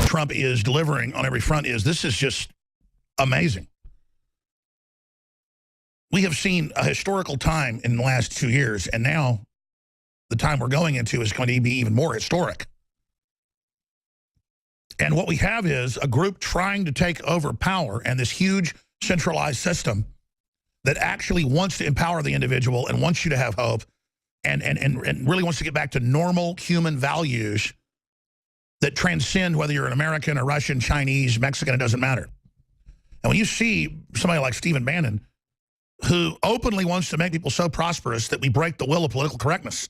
Trump is delivering on every front this is just amazing. We have seen a historical time in the last 2 years, and now the time we're going into is going to be even more historic. And what we have is a group trying to take over power and this huge centralized system that actually wants to empower the individual and wants you to have hope and really wants to get back to normal human values that transcend whether you're an American or Russian, Chinese, Mexican, it doesn't matter. And when you see somebody like Stephen Bannon, who openly wants to make people so prosperous that we break the will of political correctness,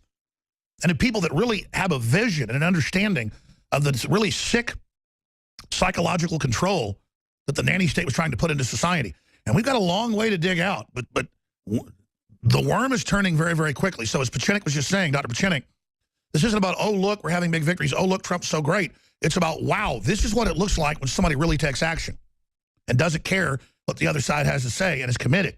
and the people that really have a vision and an understanding of the really sick psychological control that the nanny state was trying to put into society. And we've got a long way to dig out, but the worm is turning very, very quickly. So as Pachinik was just saying, Dr. Pachinik, this isn't about, oh, look, we're having big victories. Oh, look, Trump's so great. It's about, wow, this is what it looks like when somebody really takes action and doesn't care what the other side has to say and is committed.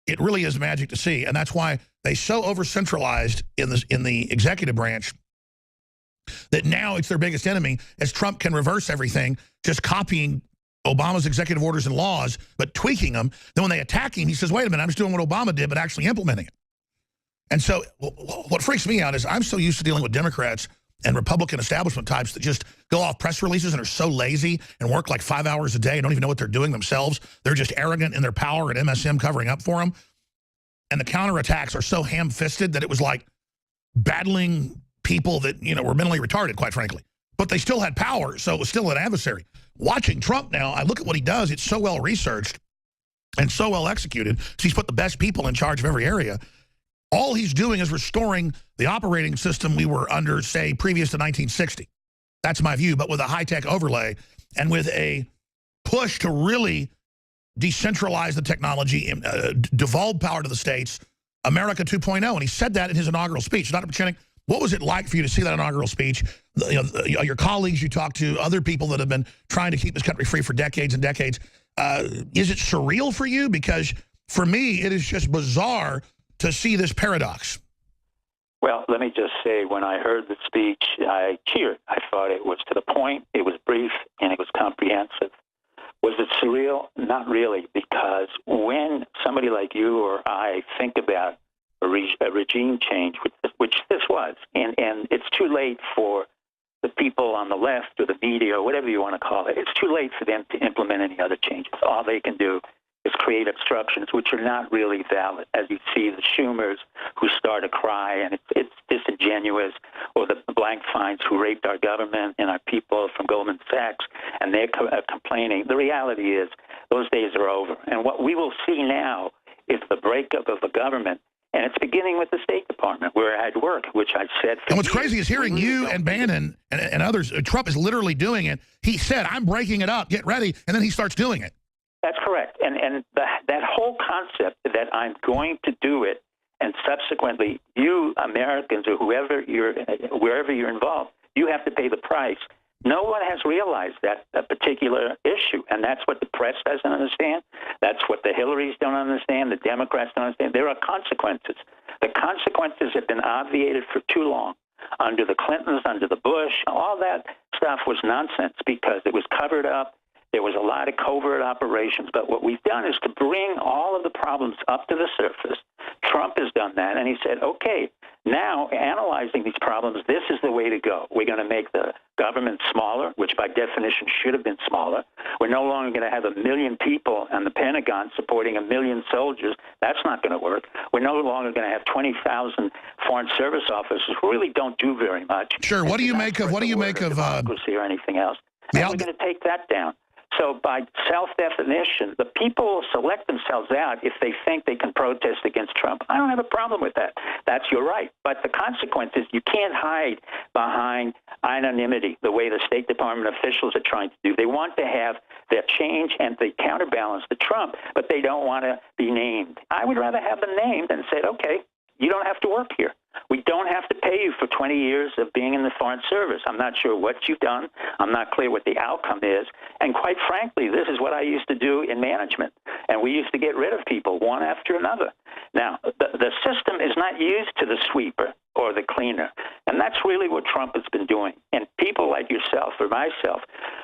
It really is magic to see. And that's why they so over-centralized in the executive branch that now it's their biggest enemy, as Trump can reverse everything, just copying Obama's executive orders and laws, but tweaking them. Then when they attack him, he says, wait a minute, I'm just doing what Obama did, but actually implementing it. And so what freaks me out is I'm so used to dealing with Democrats and Republican establishment types that just go off press releases and are so lazy and work like 5 hours a day and don't even know what they're doing themselves. They're just arrogant in their power and MSM covering up for them. And the counterattacks are so ham-fisted that it was like battling people that, you know, were mentally retarded, quite frankly. But they still had power, so it was still an adversary. Watching Trump now, I look at what he does. It's so well-researched and so well-executed. So he's put the best people in charge of every area. All he's doing is restoring the operating system we were under, say, previous to 1960. That's my view, but with a high-tech overlay and with a push to really decentralize the technology, devolve power to the states, America 2.0. And he said that in his inaugural speech. Dr. Pachinik, what was it like for you to see that inaugural speech? Your colleagues you talked to, other people that have been trying to keep this country free for decades and decades. Is it surreal for you? Because for me, it is just bizarre to see this paradox. Well, let me just say, when I heard the speech, I cheered. I thought it was to the point, it was brief, and it was comprehensive. Was it surreal? Not really, because when somebody like you or I think about a regime change, which this was, and it's too late for the people on the left or the media or whatever you want to call it, it's too late for them to implement any other changes. All they can do is create obstructions, which are not really valid, as you see the Schumers who start to cry, and it's disingenuous, or the Blankfeins who raped our government and our people from Goldman Sachs, and they're complaining. The reality is those days are over. And what we will see now is the breakup of the government, and it's beginning with the State Department, where I had work, which I said. And what's crazy is hearing you and Bannon and others, Trump is literally doing it. He said, I'm breaking it up, get ready, and then he starts doing it. That's correct. And that whole concept that I'm going to do it, and subsequently you Americans or wherever you're involved, you have to pay the price. No one has realized that particular issue, and that's what the press doesn't understand. That's what the Hillarys don't understand, the Democrats don't understand. There are consequences. The consequences have been obviated for too long. Under the Clintons, under the Bush, all that stuff was nonsense because it was covered up. There was a lot of covert operations, but what we've done is to bring all of the problems up to the surface. Trump has done that, and he said, okay, now analyzing these problems, this is the way to go. We're going to make the government smaller, which by definition should have been smaller. We're no longer going to have 1 million people in the Pentagon supporting 1 million soldiers. That's not going to work. We're no longer going to have 20,000 foreign service officers who really don't do very much. Sure. What do you make of democracy or anything else? And we're going to take that down. So by self-definition, the people select themselves out if they think they can protest against Trump. I don't have a problem with that. That's your right. But the consequence is you can't hide behind anonymity the way the State Department officials are trying to do. They want to have their change and they counterbalance the Trump, but they don't want to be named. I would rather have them named and said, okay, you don't have to work here. We don't have to pay you for 20 years of being in the Foreign Service. I'm not sure what you've done. I'm not clear what the outcome is. And quite frankly, this is what I used to do in management. And we used to get rid of people one after another. Now, the system is not used to the sweeper or the cleaner. And that's really what Trump has been doing. And people like yourself or myself,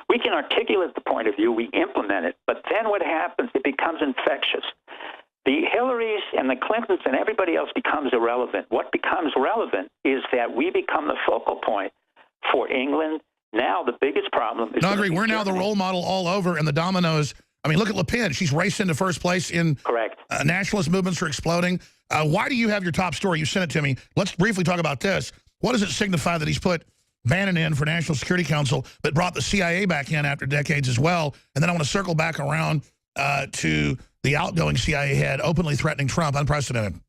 we can articulate the point of view, we implement it, but then what happens, it becomes infectious. The Hillarys and the Clintons and everybody else becomes irrelevant. What becomes relevant is that we become the focal point for England. Now the biggest problem is... No, I agree. We're now the role model all over, and the dominoes... I mean, look at Le Pen. She's racing to first place in... Correct. Nationalist movements are exploding. Why do you have your top story? You sent it to me. Let's briefly talk about this. What does it signify that he's put Bannon in for National Security Council, but brought the CIA back in after decades as well? And then I want to circle back around to the outgoing CIA head openly threatening Trump, unprecedented.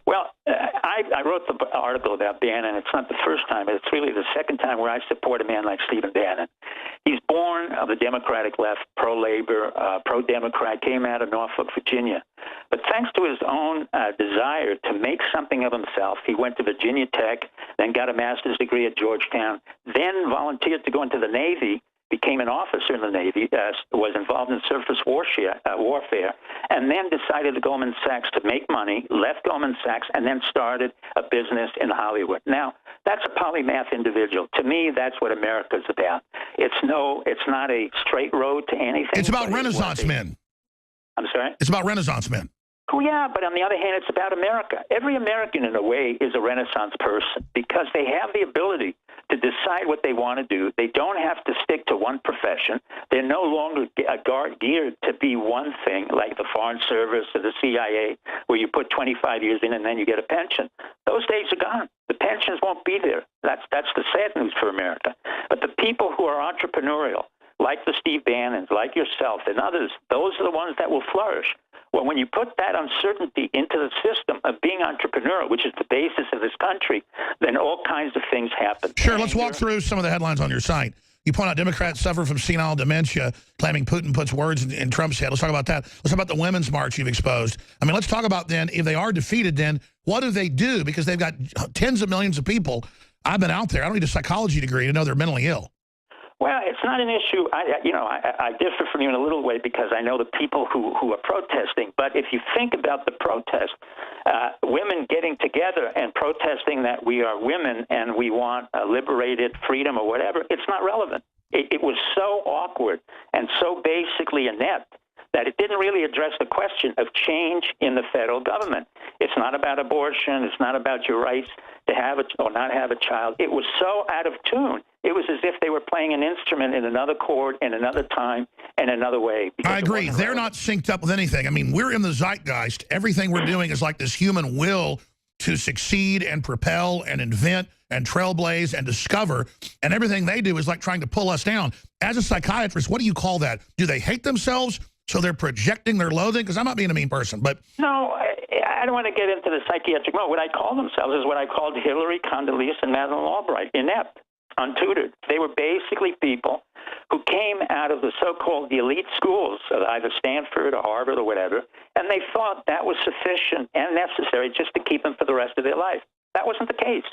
Well, I wrote the article about Bannon. It's not the first time. It's really the second time where I support a man like Stephen Bannon. He's born of the Democratic left, pro-labor, pro-Democrat, came out of Norfolk, Virginia. But thanks to his own desire to make something of himself, he went to Virginia Tech, then got a master's degree at Georgetown, then volunteered to go into the Navy, became an officer in the Navy, was involved in surface warfare, and then decided to Goldman Sachs to make money, left Goldman Sachs, and then started a business in Hollywood. Now, that's a polymath individual. To me, that's what America's about. It's not a straight road to anything. It's about Renaissance men. I'm sorry? It's about Renaissance men. Oh, yeah, but on the other hand, it's about America. Every American, in a way, is a Renaissance person because they have the ability to decide what they want to do. They don't have to stick to one profession. They're no longer geared to be one thing, like the Foreign Service or the CIA, where you put 25 years in and then you get a pension. Those days are gone. The pensions won't be there. That's the sad news for America. But the people who are entrepreneurial, like the Steve Bannons, like yourself and others, those are the ones that will flourish. Well, when you put that uncertainty into the system of being entrepreneurial, which is the basis of this country, then all kinds of things happen. Sure, let's walk through some of the headlines on your site. You point out Democrats suffer from senile dementia, claiming Putin puts words in Trump's head. Let's talk about that. Let's talk about the Women's March you've exposed. I mean, let's talk about then, if they are defeated, then what do they do? Because they've got tens of millions of people. I've been out there. I don't need a psychology degree to know they're mentally ill. Well, it's not an issue. I differ from you in a little way because I know the people who are protesting. But if you think about the protest, women getting together and protesting that we are women and we want liberated freedom or whatever, it's not relevant. It was so awkward and so basically inept that it didn't really address the question of change in the federal government. It's not about abortion. It's not about your rights to have or not have a child. It was so out of tune. It was as if they were playing an instrument in another chord, in another time, and another way. I agree. They're not synced up with anything. I mean, we're in the zeitgeist. Everything we're doing is like this human will to succeed and propel and invent and trailblaze and discover. And everything they do is like trying to pull us down. As a psychiatrist, what do you call that? Do they hate themselves? So they're projecting their loathing? Because I'm not being a mean person, but... No, I don't want to get into the psychiatric mode. What I call themselves is what I called Hillary, Condoleezza, and Madeleine Albright, inept, untutored. They were basically people who came out of the so-called elite schools of either Stanford or Harvard or whatever, and they thought that was sufficient and necessary just to keep them for the rest of their life. That wasn't the case.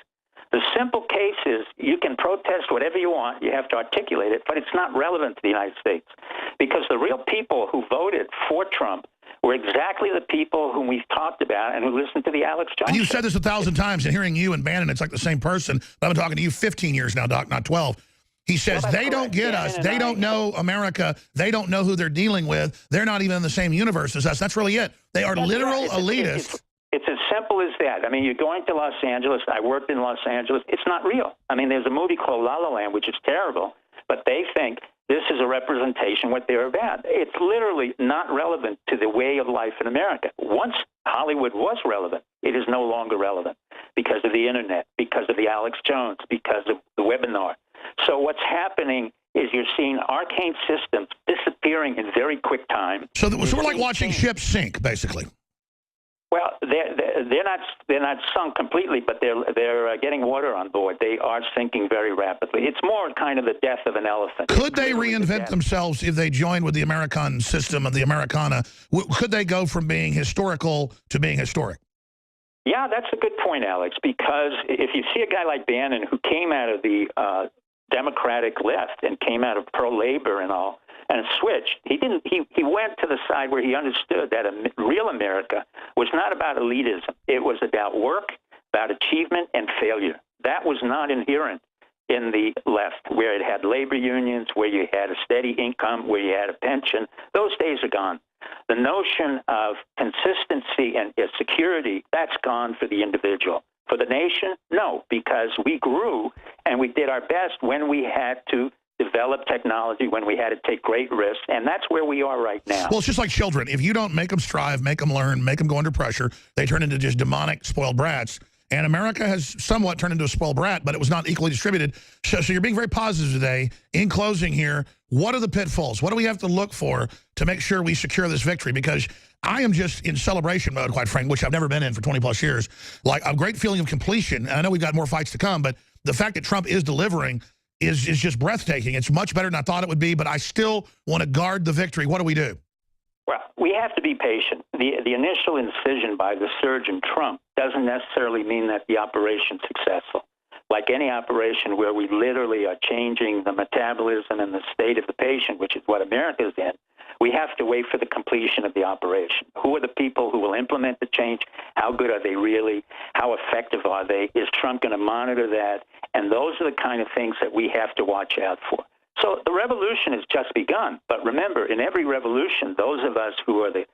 The simple case is you can protest whatever you want. You have to articulate it, but it's not relevant to the United States because the real people who voted for Trump were exactly the people whom we've talked about and who listened to the Alex Jones. And you've said this 1,000 times, and hearing you and Bannon, it's like the same person. But I've been talking to you 15 years now, Doc, not 12. He says they don't get us. They don't know America. They don't know who they're dealing with. They're not even in the same universe as us. That's really it. They are literal elitists. It's as simple as that. I mean, you're going to Los Angeles. I worked in Los Angeles. It's not real. I mean, there's a movie called La La Land, which is terrible, but they think this is a representation of what they're about. It's literally not relevant to the way of life in America. Once Hollywood was relevant, it is no longer relevant because of the Internet, because of the Alex Jones, because of the webinar. So what's happening is you're seeing arcane systems disappearing in very quick time. So we're like watching ships sink, basically. Well, they're not sunk completely, but they're getting water on board. They are sinking very rapidly. It's more kind of the death of an elephant. Could they reinvent themselves if they joined with the American system of the Americana? Could they go from being historical to being historic? Yeah, that's a good point, Alex, because if you see a guy like Bannon who came out of the Democratic left and came out of pro-labor and all, and switched. He went to the side where he understood that real America was not about elitism. It was about work, about achievement and failure. That was not inherent in the left, where it had labor unions, where you had a steady income, where you had a pension. Those days are gone. The notion of consistency and security, that's gone for the individual. For the nation, no, because we grew and we did our best when we had to develop technology, when we had to take great risks, and that's where we are right now. Well, it's just like children. If you don't make them strive, make them learn, make them go under pressure, they turn into just demonic, spoiled brats. And America has somewhat turned into a spoiled brat, but it was not equally distributed. So you're being very positive today. In closing here, what are the pitfalls? What do we have to look for to make sure we secure this victory? Because I am just in celebration mode, quite frankly, which I've never been in for 20-plus years. Like a great feeling of completion. And I know we've got more fights to come, but the fact that Trump is delivering is just breathtaking. It's much better than I thought it would be, but I still want to guard the victory. What do we do? Well, we have to be patient. The initial incision by the surgeon Trump doesn't necessarily mean that the operation's successful. Like any operation where we literally are changing the metabolism and the state of the patient, which is what America's in, we have to wait for the completion of the operation. Who are the people who will implement the change? How good are they really? How effective are they? Is Trump going to monitor that? And those are the kind of things that we have to watch out for. So the revolution has just begun. But remember, in every revolution, those of us who are the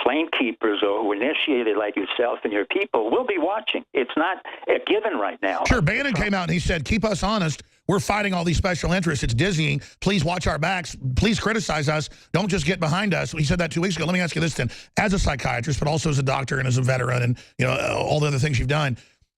flame keepers or who initiated like yourself and your people will be watching. It's not a given right now. Sure, Bannon came out and he said, keep us honest. We're fighting all these special interests. It's dizzying. Please watch our backs. Please criticize us. Don't just get behind us. He said that 2 weeks ago. Let me ask you this then. As a psychiatrist, but also as a doctor and as a veteran and all the other things you've done,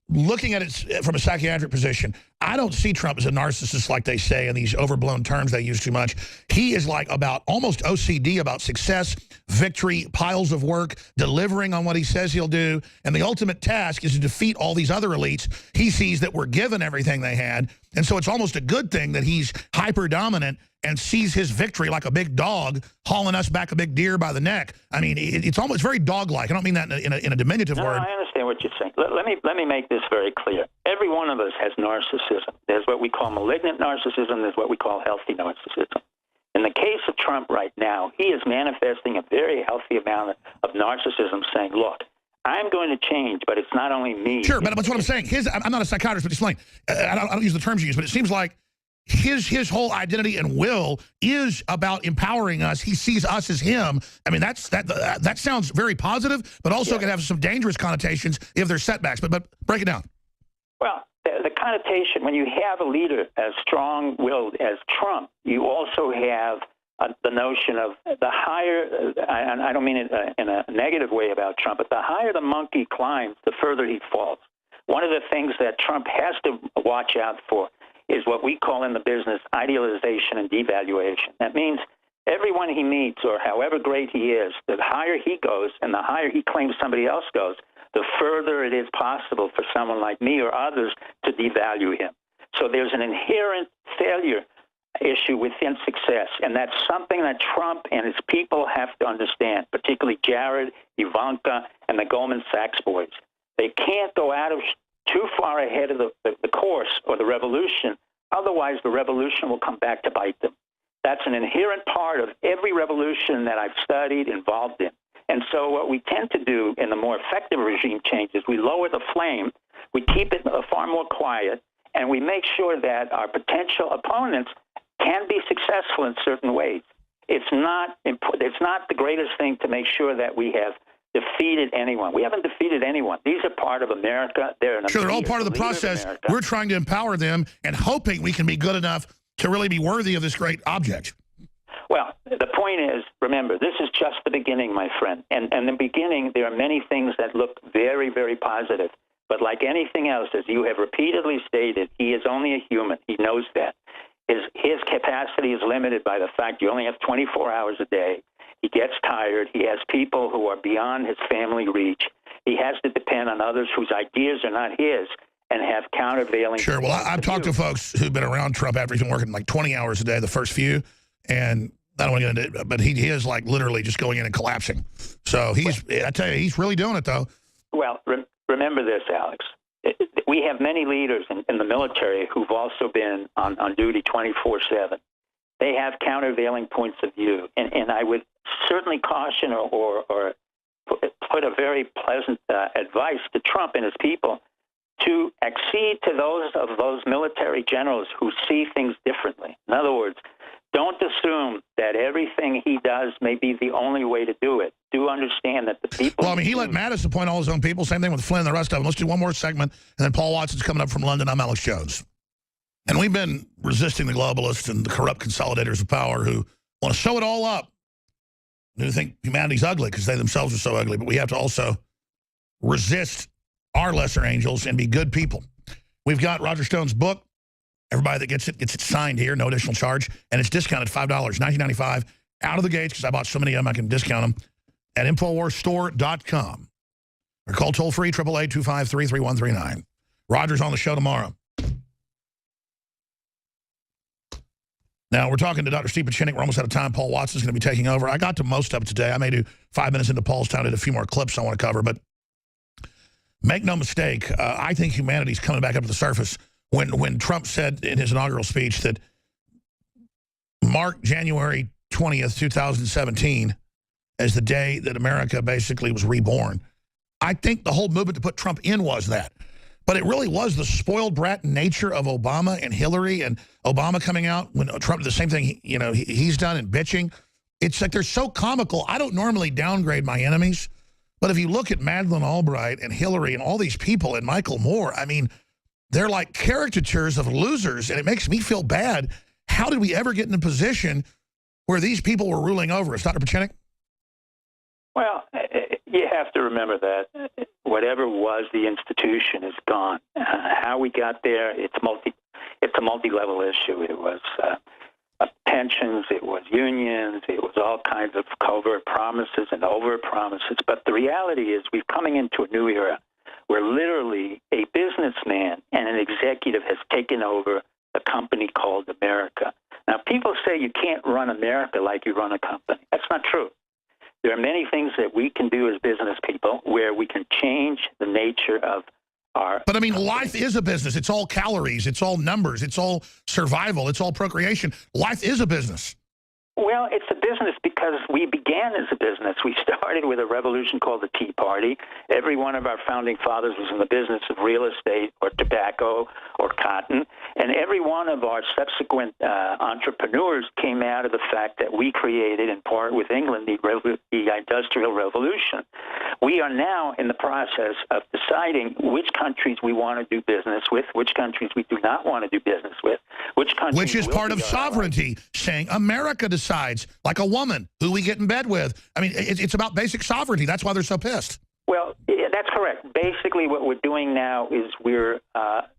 looking at it from a psychiatric position, I don't see Trump as a narcissist like they say in these overblown terms they use too much. He is like about almost OCD about success, victory, piles of work, delivering on what he says he'll do. And the ultimate task is to defeat all these other elites. He sees that we're given everything they had. And so it's almost a good thing that he's hyper-dominant and sees his victory like a big dog hauling us back a big deer by the neck. I mean, it's almost very dog-like. I don't mean that in a diminutive word. I understand what you're saying. Let me make this very clear. Every one of us has narcissism. There's what we call malignant narcissism. There's what we call healthy narcissism. In the case of Trump right now, he is manifesting a very healthy amount of narcissism, saying, look, I'm going to change, but it's not only me. Sure, but that's what I'm saying. I'm not a psychiatrist, but explain. I don't use the terms you use, but it seems like his whole identity and will is about empowering us. He sees us as him. I mean, that sounds very positive, but also can have some dangerous connotations if there's setbacks. But break it down. Well, the connotation, when you have a leader as strong-willed as Trump, you also have the notion of the higher, and I don't mean it in a negative way about Trump, but the higher the monkey climbs, the further he falls. One of the things that Trump has to watch out for is what we call in the business idealization and devaluation. That means everyone he meets, or however great he is, the higher he goes and the higher he claims somebody else goes, the further it is possible for someone like me or others to devalue him. So there's an inherent failure issue within success, and that's something that Trump and his people have to understand, particularly Jared, Ivanka, and the Goldman Sachs boys. They can't go out of too far ahead of the course or the revolution. Otherwise, the revolution will come back to bite them. That's an inherent part of every revolution that I've studied, involved in. And so what we tend to do in the more effective regime changes, we lower the flame, we keep it far more quiet, and we make sure that our potential opponents can be successful in certain ways. It's not the greatest thing to make sure that we have defeated anyone. We haven't defeated anyone. These are part of America. They're all part of the process. We're trying to empower them and hoping we can be good enough to really be worthy of this great object. Well, the point is, remember, this is just the beginning, my friend. And in the beginning, there are many things that look very, very positive. But like anything else, as you have repeatedly stated, he is only a human. He knows that. His capacity is limited by the fact you only have 24 hours a day. He gets tired. He has people who are beyond his family reach. He has to depend on others whose ideas are not his and have countervailing. Sure. Well, I've talked to folks who've been around Trump after he's been working like 20 hours a day, the first few, and I don't want to get into it, but he is like literally just going in and collapsing. So I tell you, he's really doing it, though. Well, remember this, Alex. We have many leaders in the military who've also been on duty 24/7. They have countervailing points of view, and I would certainly caution or put a very pleasant advice to Trump and his people. to accede to those military generals who see things differently. In other words, don't assume that everything he does may be the only way to do it. Do understand that the people... Well, I mean, he let Mattis appoint all his own people. Same thing with Flynn and the rest of them. Let's do one more segment, and then Paul Watson's coming up from London. I'm Alex Jones. And we've been resisting the globalists and the corrupt consolidators of power who want to sew it all up, who think humanity's ugly because they themselves are so ugly. But we have to also resist our lesser angels and be good people. We've got Roger Stone's book. Everybody that gets it signed here, no additional charge. And it's discounted $5, $19.95 out of the gates because I bought so many of them I can discount them at InfoWarsStore.com. Or call toll-free, 888-253-3139. Roger's on the show tomorrow. Now, we're talking to Dr. Steve Pieczenik. We're almost out of time. Paul Watson's going to be taking over. I got to most of it today. I may do 5 minutes into Paul's time. I did a few more clips I want to cover. But make no mistake, I think humanity's coming back up to the surface. When Trump said in his inaugural speech that mark January 20th, 2017 as the day that America basically was reborn, I think the whole movement to put Trump in was that. But it really was the spoiled brat nature of Obama and Hillary, and Obama coming out when Trump did the same thing he's done and bitching. It's like they're so comical. I don't normally downgrade my enemies, but if you look at Madeleine Albright and Hillary and all these people and Michael Moore, I mean, they're like caricatures of losers, and it makes me feel bad. How did we ever get in a position where these people were ruling over us? Dr. Pieczenik? Well, you have to remember that whatever was the institution is gone. How we got there, it's a multi-level issue. It was pensions, it was unions, it was all kinds of covert promises and overt promises. But the reality is we're coming into a new era where literally a businessman and an executive has taken over a company called America. Now, people say you can't run America like you run a company. That's not true. There are many things that we can do as business people where we can change the nature of our... But, I mean, life is a business. It's all calories. It's all numbers. It's all survival. It's all procreation. Life is a business. Well, it's a business because we began as a business. We started with a revolution called the Tea Party. Every one of our founding fathers was in the business of real estate or tobacco or cotton. And every one of our subsequent entrepreneurs came out of the fact that we created, in part with England, the Industrial Revolution. We are now in the process of deciding which countries we want to do business with, which countries we do not want to do business with, which countries... Which is part of sovereignty, saying America decides, like a woman, who we get in bed with. I mean, it's about basic sovereignty. That's why they're so pissed. Well, that's correct. Basically, what we're doing now is we're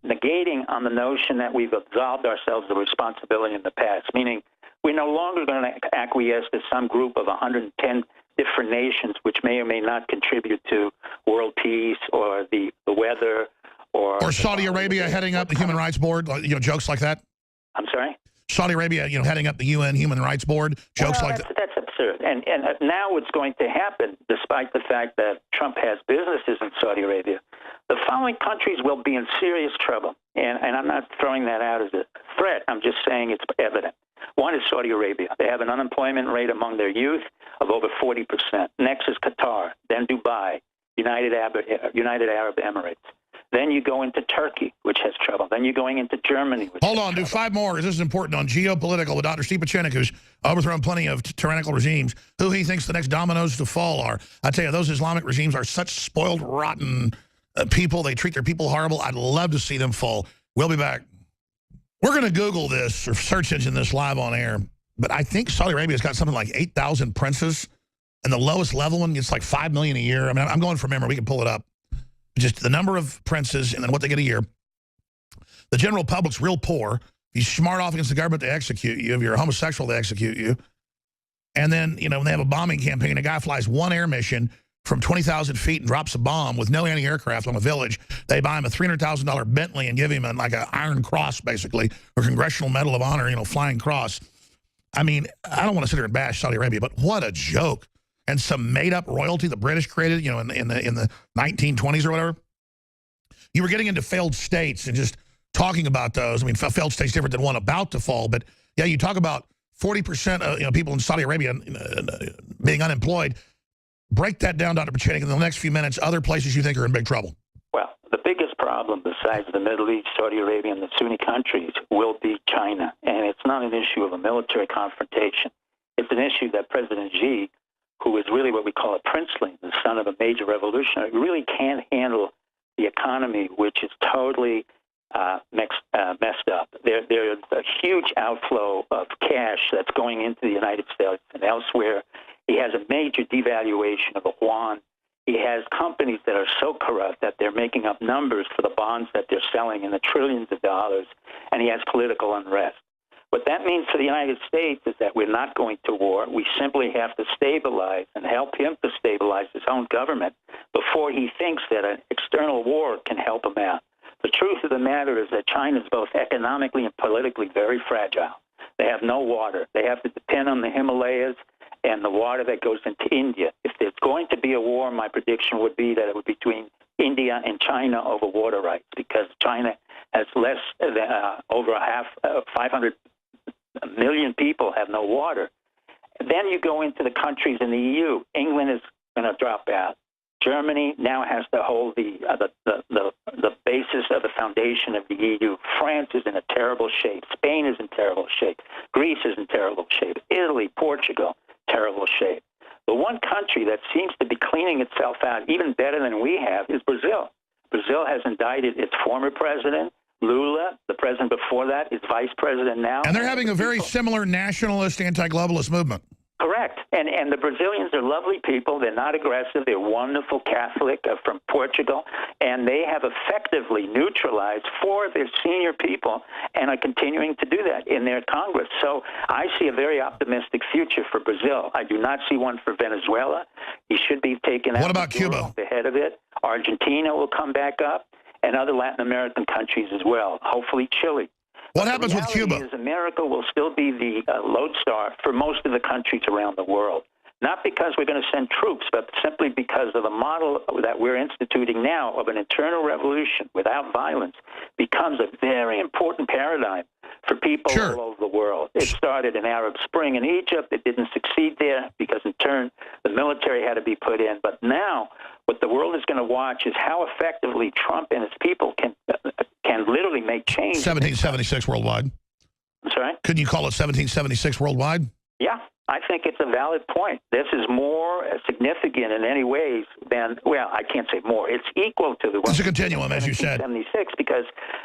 negating on the notion that we've absolved ourselves of responsibility in the past, meaning we're no longer going to acquiesce to some group of 110 different nations which may or may not contribute to world peace or the weather or Saudi Arabia heading up the Human Rights Board, jokes like that. I'm sorry? Saudi Arabia, heading up the UN Human Rights Board, jokes like that. That's absurd. And now what's going to happen, despite the fact that Trump has businesses in Saudi Arabia, the following countries will be in serious trouble. And I'm not throwing that out as a threat. I'm just saying it's evident. One is Saudi Arabia. They have an unemployment rate among their youth of over 40%. Next is Qatar, then Dubai, United Arab Emirates. Then you go into Turkey, which has trouble. Then you're going into Germany. Hold on, do 5 more, because this is important on geopolitical with Dr. Steve Pieczenik, who's overthrown plenty of tyrannical regimes, who he thinks the next dominoes to fall are. I tell you, those Islamic regimes are such spoiled, rotten people. They treat their people horrible. I'd love to see them fall. We'll be back. We're going to Google this or search engine this live on air, but I think Saudi Arabia's got something like 8,000 princes, and the lowest level one gets like $5 million a year. I mean, I'm going from memory. We can pull it up. Just the number of princes and then what they get a year. The general public's real poor. If you smart off against the government, they execute you. If you're a homosexual, they execute you. And then, when they have a bombing campaign, a guy flies one air mission from 20,000 feet and drops a bomb with no anti-aircraft on a village. They buy him a $300,000 Bentley and give him like an Iron Cross, basically, or Congressional Medal of Honor, Flying Cross. I mean, I don't want to sit here and bash Saudi Arabia, but what a joke. And some made-up royalty the British created, in the 1920s or whatever. You were getting into failed states and just talking about those. I mean, failed states different than one about to fall. But, yeah, you talk about 40% of people in Saudi Arabia being unemployed. Break that down, Dr. Pieczenik, in the next few minutes, other places you think are in big trouble. Well, the biggest problem problem, besides the Middle East, Saudi Arabia, and the Sunni countries, will be China. And it's not an issue of a military confrontation. It's an issue that President Xi, who is really what we call a princeling, the son of a major revolutionary, really can't handle the economy, which is totally messed up. There's a huge outflow of cash that's going into the United States and elsewhere. He has a major devaluation of the yuan. He has companies that are so corrupt that they're making up numbers for the bonds that they're selling in the trillions of dollars, and he has political unrest. What that means for the United States is that we're not going to war. We simply have to stabilize and help him to stabilize his own government before he thinks that an external war can help him out. The truth of the matter is that China is both economically and politically very fragile. They have no water. They have to depend on the Himalayas and the water that goes into India. If there's going to be a war, my prediction would be that it would be between India and China over water rights, because China has less than over 500 million people have no water. Then you go into the countries in the EU. England is going to drop out. Germany now has to hold the basis of the foundation of the EU. France is in a terrible shape. Spain is in terrible shape. Greece is in terrible shape. Italy, Portugal, terrible shape. The one country that seems to be cleaning itself out even better than we have is Brazil. Brazil has indicted its former president, Lula. The president before that is vice president now. And they're having a very similar nationalist, anti-globalist movement. Correct. And the Brazilians are lovely people. They're not aggressive. They're wonderful Catholic from Portugal. And they have effectively neutralized four of their senior people and are continuing to do that in their Congress. So I see a very optimistic future for Brazil. I do not see one for Venezuela. He should be taken out. What about Cuba? The head of it. Argentina will come back up, and other Latin American countries as well. Hopefully Chile. What happens with Cuba? Is America will still be the lodestar for most of the countries around the world. Not because we're going to send troops, but simply because of the model that we're instituting now of an internal revolution without violence becomes a very important paradigm for people all over the world. It started in Arab Spring in Egypt. It didn't succeed there because, in turn, the military had to be put in. But now what the world is going to watch is how effectively Trump and his people can literally make change. 1776 worldwide. I'm sorry? Couldn't you call it 1776 worldwide? Yeah, I think it's a valid point. This is more significant in any ways than, well, I can't say more. It's equal to the one. It's a continuum, as you said. 1776, because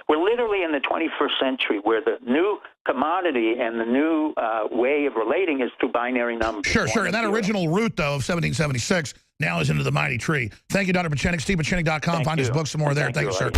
we're literally in the 21st century where the new commodity and the new way of relating is through binary numbers. Sure. And that original root, though, of 1776 now is into the mighty tree. Thank you, Dr. Pieczenik. StevePieczenik.com. Find his books some more there. Thank you, sir.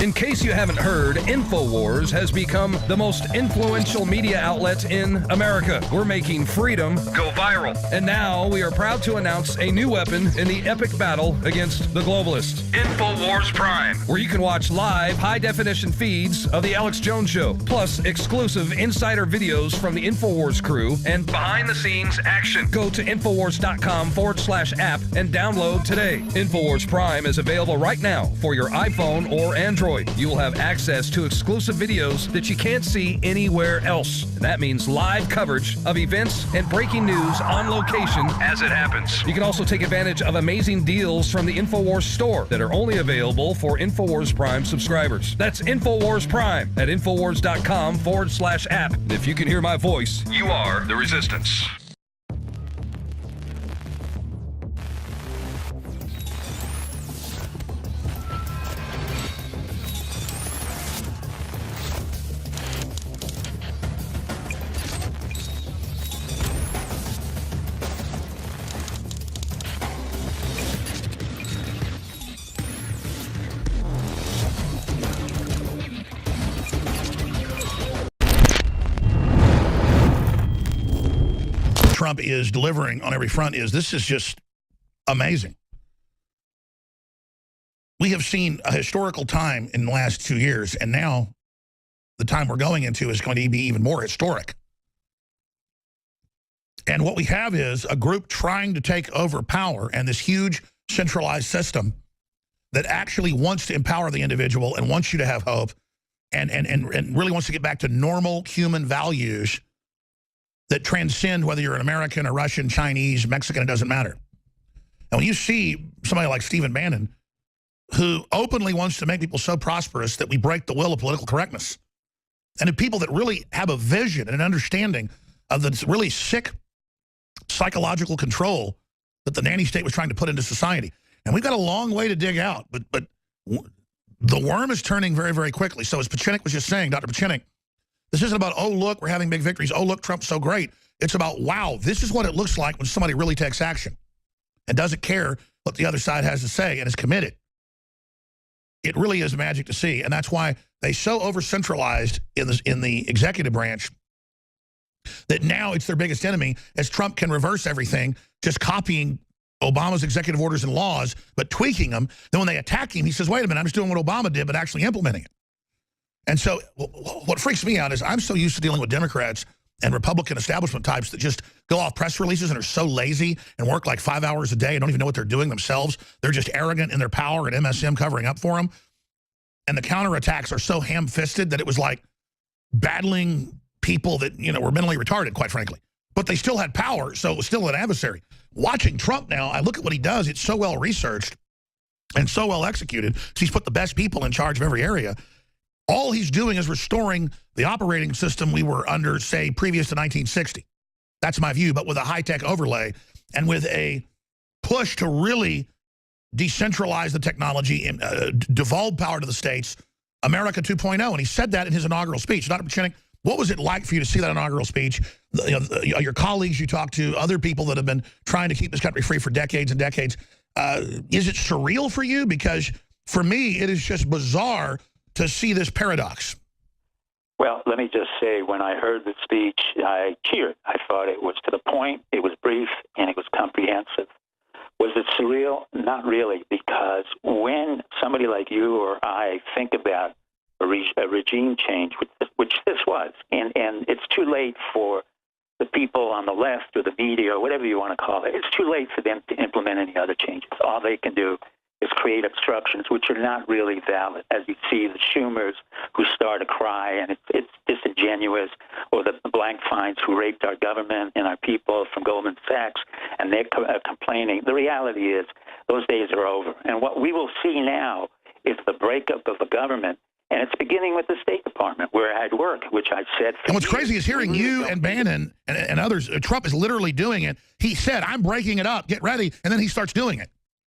In case you haven't heard, InfoWars has become the most influential media outlet in America. We're making freedom go viral. And now we are proud to announce a new weapon in the epic battle against the globalists. InfoWars Prime, where you can watch live high-definition feeds of The Alex Jones Show, plus exclusive insider videos from the InfoWars crew and behind-the-scenes action. Go to InfoWars.com/app and download today. InfoWars Prime is available right now for your iPhone or Android. You will have access to exclusive videos that you can't see anywhere else. And that means live coverage of events and breaking news on location as it happens. You can also take advantage of amazing deals from the InfoWars store that are only available for InfoWars Prime subscribers. That's InfoWars Prime at InfoWars.com/app. And if you can hear my voice, you are the resistance. Trump is delivering on every front this is just amazing. We have seen a historical time in the last 2 years, and now the time we're going into is going to be even more historic. And what we have is a group trying to take over power and this huge centralized system that actually wants to empower the individual and wants you to have hope and really wants to get back to normal human values that transcend whether you're an American, a Russian, Chinese, Mexican, it doesn't matter. And when you see somebody like Stephen Bannon, who openly wants to make people so prosperous that we break the will of political correctness, and the people that really have a vision and an understanding of the really sick psychological control that the nanny state was trying to put into society. And we've got a long way to dig out, but the worm is turning very, very quickly. So as Pachinik was just saying, Dr. Pachinik, this isn't about, oh, look, we're having big victories. Oh, look, Trump's so great. It's about, wow, this is what it looks like when somebody really takes action and doesn't care what the other side has to say and is committed. It really is magic to see. And that's why they so over-centralized in the executive branch that now it's their biggest enemy, as Trump can reverse everything, just copying Obama's executive orders and laws, but tweaking them. Then when they attack him, he says, wait a minute, I'm just doing what Obama did, but actually implementing it. And so what freaks me out is I'm so used to dealing with Democrats and Republican establishment types that just go off press releases and are so lazy and work like 5 hours a day and don't even know what they're doing themselves. They're just arrogant in their power and MSM covering up for them. And the counterattacks are so ham-fisted that it was like battling people that, you know, were mentally retarded, quite frankly. But they still had power, so it was still an adversary. Watching Trump now, I look at what he does. It's so well researched and so well executed. So he's put the best people in charge of every area. All he's doing is restoring the operating system we were under, say, previous to 1960. That's my view, but with a high-tech overlay and with a push to really decentralize the technology and devolve power to the states, America 2.0. And he said that in his inaugural speech. Dr. Pachinik, what was it like for you to see that inaugural speech? Your colleagues you talked to, other people that have been trying to keep this country free for decades and decades. Is it surreal for you? Because for me, it is just bizarre to see this paradox. Well, let me just say, when I heard the speech, I cheered. I thought it was to the point, it was brief, and it was comprehensive. Was it surreal? Not really, because when somebody like you or I think about a regime change, which this was, and it's too late for the people on the left or the media or whatever you want to call it, it's too late for them to implement any other changes. All they can do is create obstructions, which are not really valid. As you see, the Schumers who start to cry, and it's disingenuous, or the Blankfeins who raped our government and our people from Goldman Sachs, and they're complaining. The reality is those days are over. And what we will see now is the breakup of the government, and it's beginning with the State Department, where I had worked, which I said. And what's crazy is hearing you and Bannon and others, Trump is literally doing it. He said, I'm breaking it up, get ready, and then he starts doing it.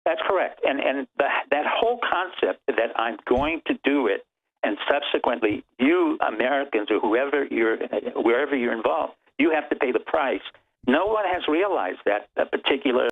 That's correct. And that whole concept that I'm going to do it, and subsequently you Americans or wherever you're involved, you have to pay the price. No one has realized that particular